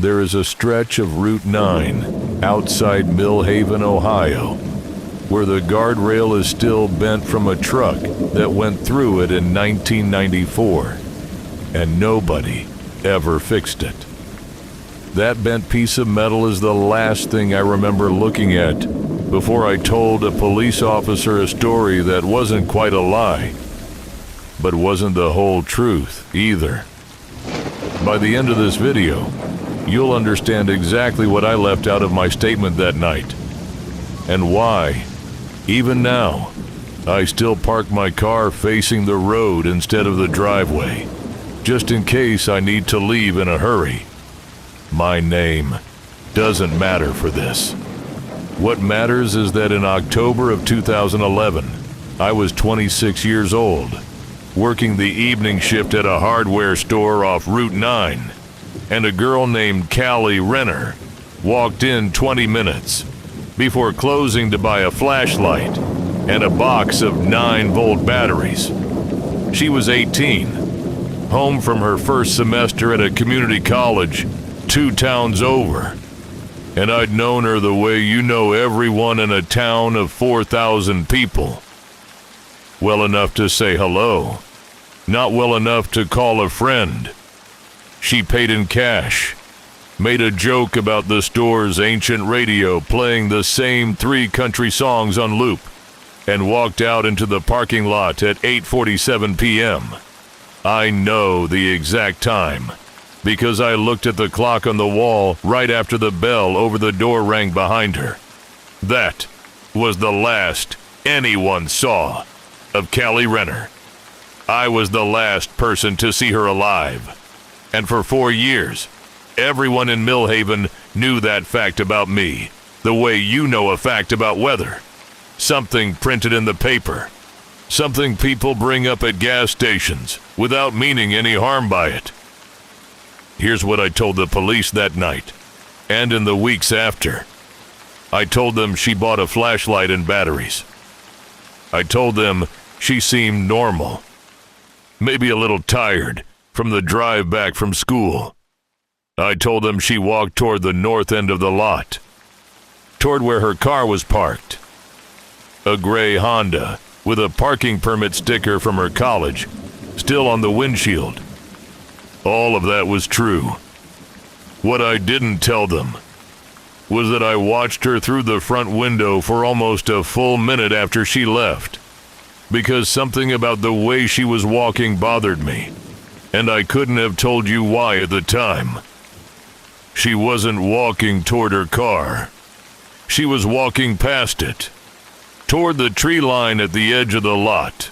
there is a stretch of Route 9 outside Millhaven, Ohio, where the guardrail is still bent from a truck that went through it in 1994, and nobody ever fixed it. That bent piece of metal is the last thing I remember looking at before I told a police officer a story that wasn't quite a lie, but wasn't the whole truth either. By the end of this video, you'll understand exactly what I left out of my statement that night, and why, even now, I still park my car facing the road instead of the driveway, just in case I need to leave in a hurry. My name doesn't matter for this. What matters is that in October of 2011, I was 26 years old, working the evening shift at a hardware store off Route 9, and a girl named Callie Renner walked in 20 minutes before closing to buy a flashlight and a box of 9-volt batteries. She was 18, home from her first semester at a community college 2 towns over, and I'd known her the way you know everyone in a town of 4,000 people. Well enough to say hello, not well enough to call a friend. She paid in cash, made a joke about the store's ancient radio playing the same 3 country songs on loop, and walked out into the parking lot at 8:47 p.m. I know the exact time, because I looked at the clock on the wall right after the bell over the door rang behind her. That was the last anyone saw of Callie Renner. I was the last person to see her alive. And for 4 years, everyone in Millhaven knew that fact about me, the way you know a fact about weather. Something printed in the paper. Something people bring up at gas stations without meaning any harm by it. Here's what I told the police that night, and in the weeks after. I told them she bought a flashlight and batteries. I told them she seemed normal, maybe a little tired from the drive back from school. I told them she walked toward the north end of the lot, toward where her car was parked. A gray Honda with a parking permit sticker from her college still on the windshield. All of that was true. What I didn't tell them was that I watched her through the front window for almost a full minute after she left, because something about the way she was walking bothered me, and I couldn't have told you why at the time. She wasn't walking toward her car. She was walking past it, toward the tree line at the edge of the lot,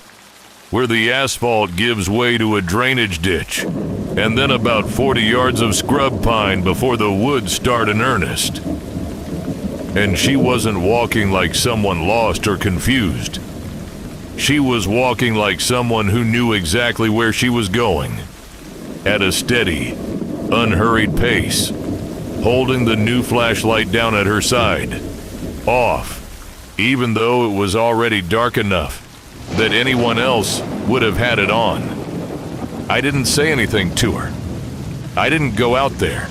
where the asphalt gives way to a drainage ditch, and then about 40 yards of scrub pine before the woods start in earnest. And she wasn't walking like someone lost or confused. She was walking like someone who knew exactly where she was going, at a steady, unhurried pace, holding the new flashlight down at her side, off, even though it was already dark enough that anyone else would have had it on. I didn't say anything to her. I didn't go out there.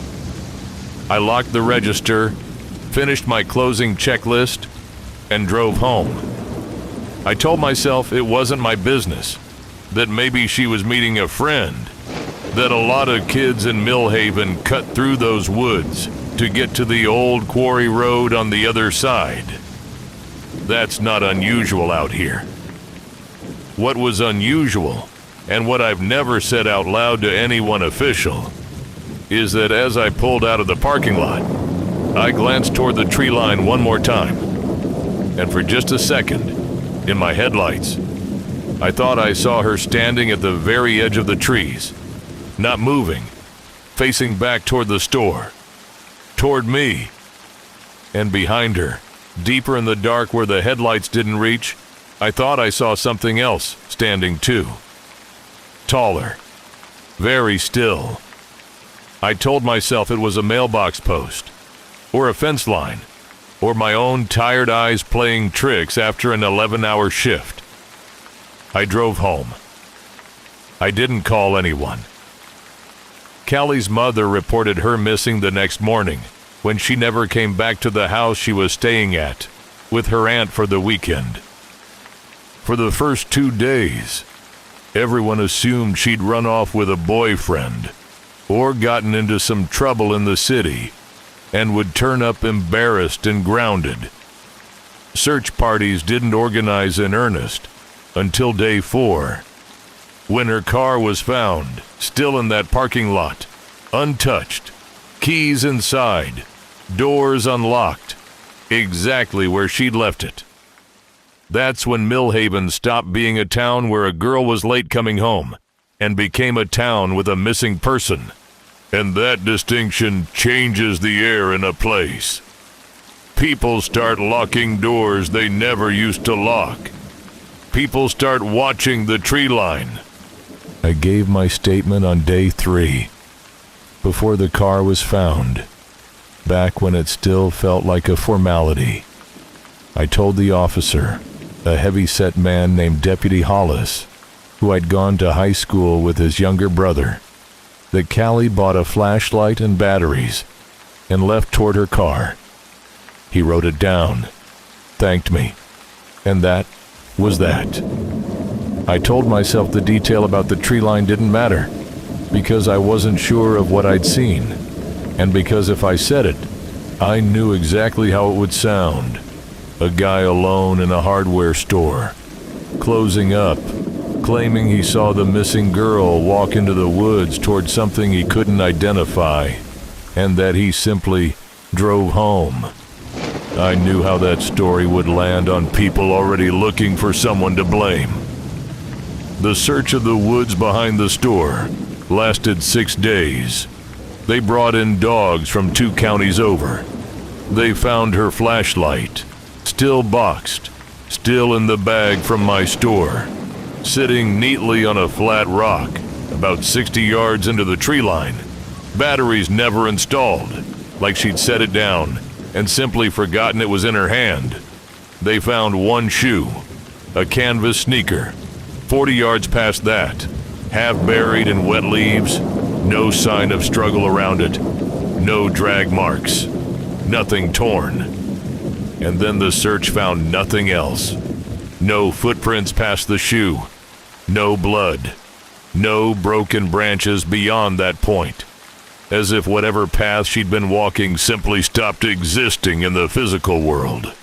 I locked the register, finished my closing checklist, and drove home. I told myself it wasn't my business, that maybe she was meeting a friend, that a lot of kids in Millhaven cut through those woods to get to the old quarry road on the other side. That's not unusual out here. What was unusual, and what I've never said out loud to anyone official, is that as I pulled out of the parking lot, I glanced toward the tree line one more time, and for just a second, in my headlights, I thought I saw her standing at the very edge of the trees, not moving, facing back toward the store, toward me, and behind her, deeper in the dark where the headlights didn't reach, I thought I saw something else standing too. Taller, very still. I told myself it was a mailbox post, or a fence line, or my own tired eyes playing tricks after an 11-hour shift. I drove home. I didn't call anyone. Callie's mother reported her missing the next morning when she never came back to the house she was staying at with her aunt for the weekend. For the first 2 days, everyone assumed she'd run off with a boyfriend or gotten into some trouble in the city and would turn up embarrassed and grounded. Search parties didn't organize in earnest until day 4, when her car was found, still in that parking lot, untouched, keys inside, doors unlocked, exactly where she'd left it. That's when Millhaven stopped being a town where a girl was late coming home and became a town with a missing person. And that distinction changes the air in a place. People start locking doors they never used to lock. People start watching the tree line. I gave my statement on day 3, before the car was found, back when it still felt like a formality. I told the officer, a heavy-set man named Deputy Hollis, who I'd gone to high school with his younger brother, that Callie bought a flashlight and batteries and left toward her car. He wrote it down, thanked me, and that was that. I told myself the detail about the tree line didn't matter, because I wasn't sure of what I'd seen, and because if I said it, I knew exactly how it would sound. A guy alone in a hardware store, closing up, claiming he saw the missing girl walk into the woods toward something he couldn't identify, and that he simply drove home. I knew how that story would land on people already looking for someone to blame. The search of the woods behind the store lasted 6 days. They brought in dogs from 2 counties over. They found her flashlight, still boxed, still in the bag from my store, sitting neatly on a flat rock, about 60 yards into the tree line. Batteries never installed, like she'd set it down and simply forgotten it was in her hand. They found 1 shoe, a canvas sneaker. 40 yards past that, half buried in wet leaves, no sign of struggle around it, no drag marks, nothing torn. And then the search found nothing else. No footprints past the shoe, no blood, no broken branches beyond that point, as if whatever path she'd been walking simply stopped existing in the physical world.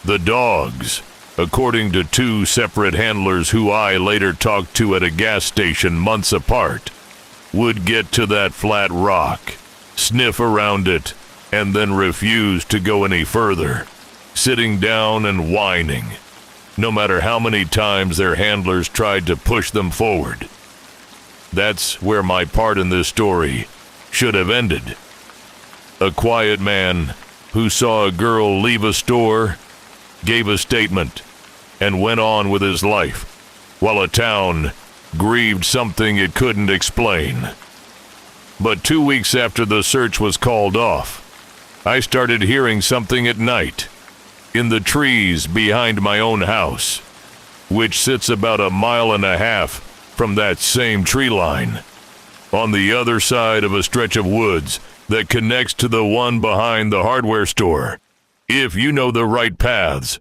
The dogs, according to 2 separate handlers who I later talked to at a gas station months apart, would get to that flat rock, sniff around it, and then refuse to go any further, sitting down and whining, no matter how many times their handlers tried to push them forward. That's where my part in this story should have ended. A quiet man who saw a girl leave a store, gave a statement, and went on with his life, while a town grieved something it couldn't explain. But 2 weeks after the search was called off, I started hearing something at night, in the trees behind my own house, which sits about 1.5 miles from that same tree line, on the other side of a stretch of woods that connects to the one behind the hardware store, if you know the right paths,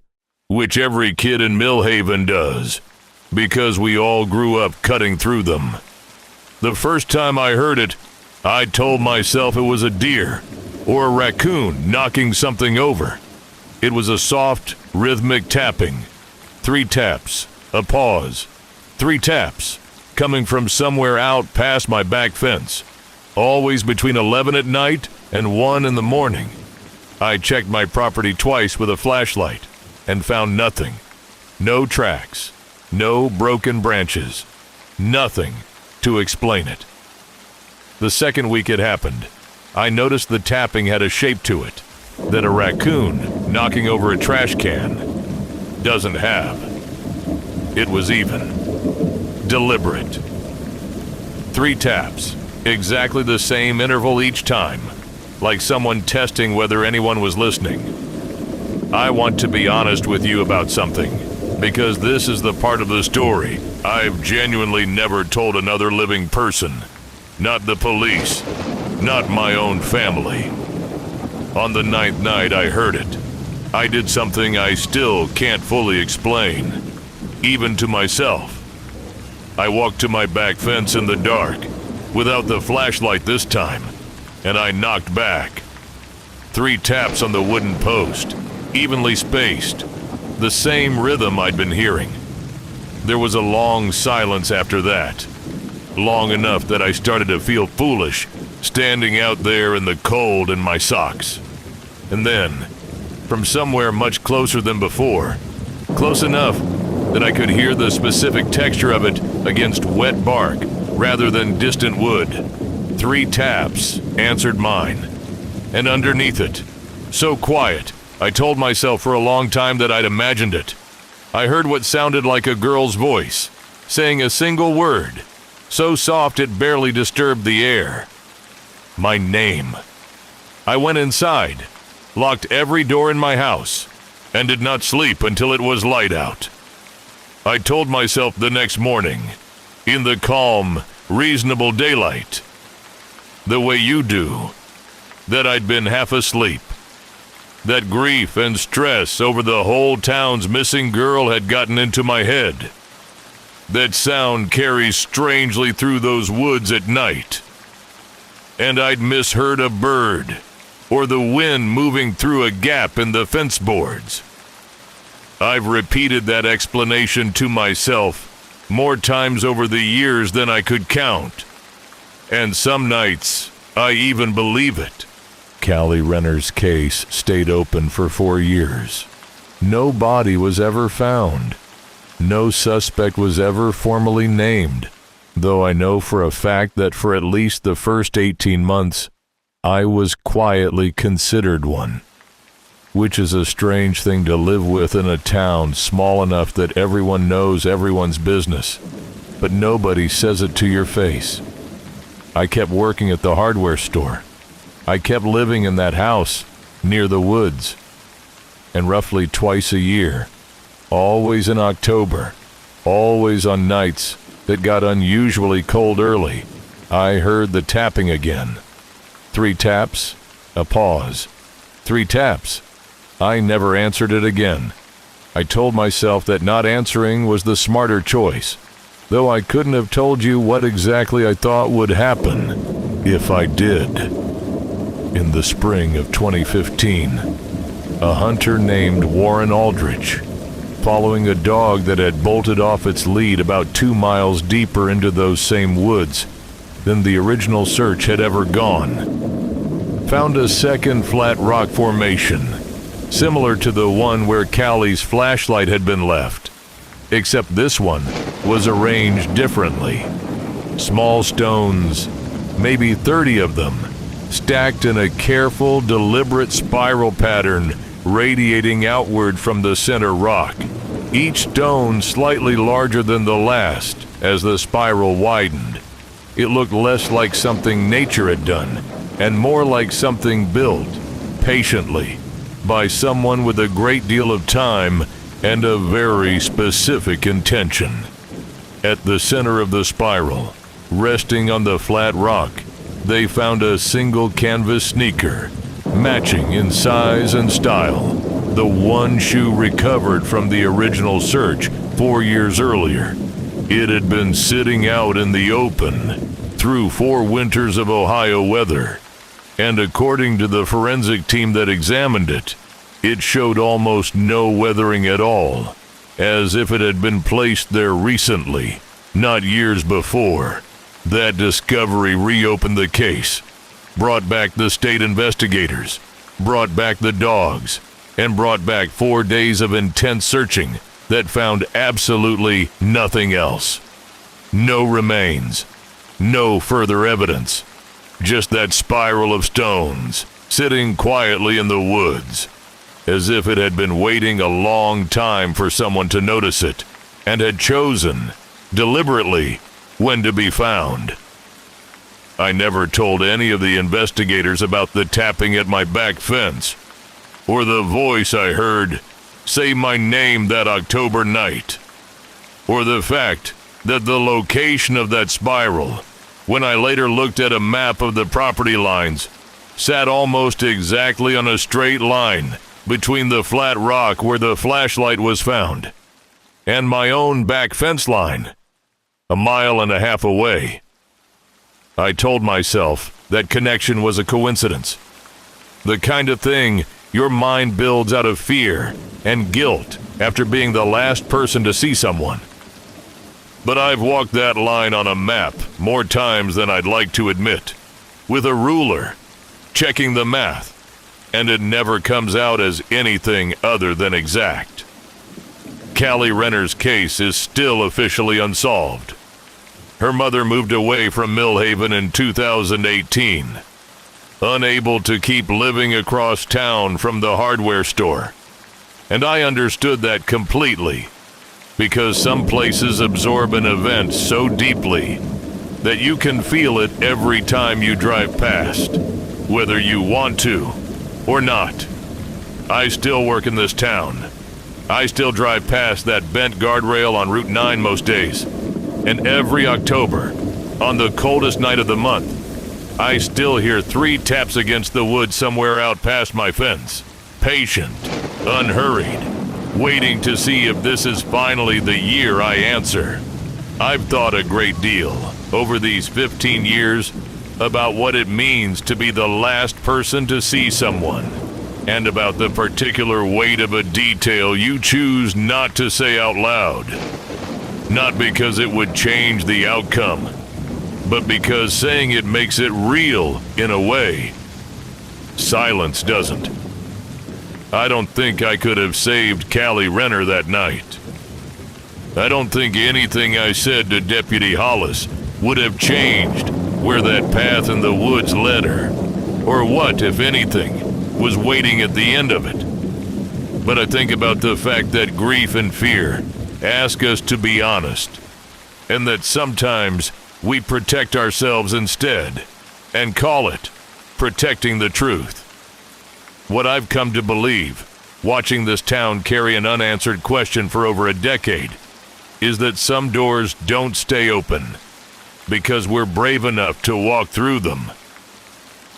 which every kid in Millhaven does, because we all grew up cutting through them. The first time I heard it, I told myself it was a deer or a raccoon knocking something over. It was a soft, rhythmic tapping. 3 taps, a pause, 3 taps, coming from somewhere out past my back fence, always between 11 at night and 1 in the morning. I checked my property twice with a flashlight and found nothing. No tracks, no broken branches, nothing to explain it. The second week it happened, I noticed the tapping had a shape to it that a raccoon knocking over a trash can doesn't have. It was even, deliberate. 3 taps, exactly the same interval each time, like someone testing whether anyone was listening. I want to be honest with you about something, because this is the part of the story I've genuinely never told another living person. not the police, not my own family. On the 9th night I heard it, I did something I still can't fully explain, even to myself. I walked to my back fence in the dark, without the flashlight this time, and I knocked back. 3 taps on the wooden post, evenly spaced, the same rhythm I'd been hearing. There was a long silence after that, long enough that I started to feel foolish, standing out there in the cold in my socks. And then, from somewhere much closer than before, close enough that I could hear the specific texture of it against wet bark rather than distant wood, 3 taps answered mine. And underneath it, so quiet, I told myself for a long time that I'd imagined it. I heard what sounded like a girl's voice, saying a single word, so soft it barely disturbed the air. My name. I went inside, locked every door in my house, and did not sleep until it was light out. I told myself the next morning, in the calm, reasonable daylight, the way you do, that I'd been half asleep. That grief and stress over the whole town's missing girl had gotten into my head. That sound carries strangely through those woods at night. And I'd misheard a bird, or the wind moving through a gap in the fence boards. I've repeated that explanation to myself more times over the years than I could count. And some nights, I even believe it. Callie Renner's case stayed open for 4 years. No body was ever found. No suspect was ever formally named, though I know for a fact that for at least the first 18 months, I was quietly considered one. Which is a strange thing to live with in a town small enough that everyone knows everyone's business, but nobody says it to your face. I kept working at the hardware store. I kept living in that house, near the woods. And roughly twice a year, always in October, always on nights that got unusually cold early, I heard the tapping again. 3 taps, a pause. 3 taps. I never answered it again. I told myself that not answering was the smarter choice, though I couldn't have told you what exactly I thought would happen if I did. In the spring of 2015, a hunter named Warren Aldrich, following a dog that had bolted off its lead about 2 miles deeper into those same woods than the original search had ever gone, found a second flat rock formation, similar to the one where Callie's flashlight had been left, except this one was arranged differently. Small stones, maybe 30 of them, stacked in a careful, deliberate spiral pattern radiating outward from the center rock, each stone slightly larger than the last as the spiral widened. It looked less like something nature had done and more like something built, patiently, by someone with a great deal of time and a very specific intention. At the center of the spiral, resting on the flat rock, they found a single canvas sneaker, matching in size and style, the one shoe recovered from the original search 4 years earlier. It had been sitting out in the open through 4 winters of Ohio weather, and according to the forensic team that examined it, it showed almost no weathering at all, as if it had been placed there recently, not years before. That discovery reopened the case, brought back the state investigators, brought back the dogs, and brought back 4 days of intense searching that found absolutely nothing else. No remains, no further evidence, just that spiral of stones sitting quietly in the woods, as if it had been waiting a long time for someone to notice it, and had chosen, deliberately, when to be found. I never told any of the investigators about the tapping at my back fence, or the voice I heard say my name that October night, or the fact that the location of that spiral when I later looked at a map of the property lines, sat almost exactly on a straight line between the flat rock where the flashlight was found and my own back fence line, 1.5 miles away. I told myself that connection was a coincidence, the kind of thing your mind builds out of fear and guilt after being the last person to see someone. But I've walked that line on a map more times than I'd like to admit, with a ruler, checking the math, and it never comes out as anything other than exact. Callie Renner's case is still officially unsolved. Her mother moved away from Millhaven in 2018, unable to keep living across town from the hardware store. And I understood that completely, because some places absorb an event so deeply that you can feel it every time you drive past, whether you want to or not. I still work in this town. I still drive past that bent guardrail on Route 9 most days. And every October, on the coldest night of the month, I still hear 3 taps against the wood somewhere out past my fence. Patient, unhurried, waiting to see if this is finally the year I answer. I've thought a great deal over these 15 years about what it means to be the last person to see someone, and about the particular weight of a detail you choose not to say out loud. Not because it would change the outcome, but because saying it makes it real in a way. Silence doesn't. I don't think I could have saved Callie Renner that night. I don't think anything I said to Deputy Hollis would have changed where that path in the woods led her, or what, if anything, was waiting at the end of it. But I think about the fact that grief and fear ask us to be honest, and that sometimes we protect ourselves instead, and call it protecting the truth. What I've come to believe, watching this town carry an unanswered question for over a decade, is that some doors don't stay open because we're brave enough to walk through them.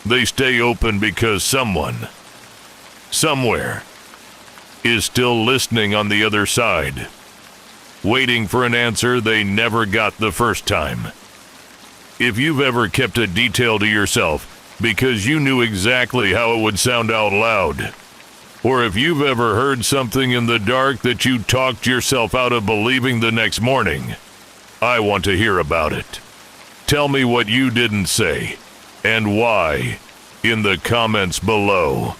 They stay open because someone, somewhere, is still listening on the other side, waiting for an answer they never got the first time. If you've ever kept a detail to yourself because you knew exactly how it would sound out loud, or if you've ever heard something in the dark that you talked yourself out of believing the next morning, I want to hear about it. Tell me what you didn't say, and why, in the comments below.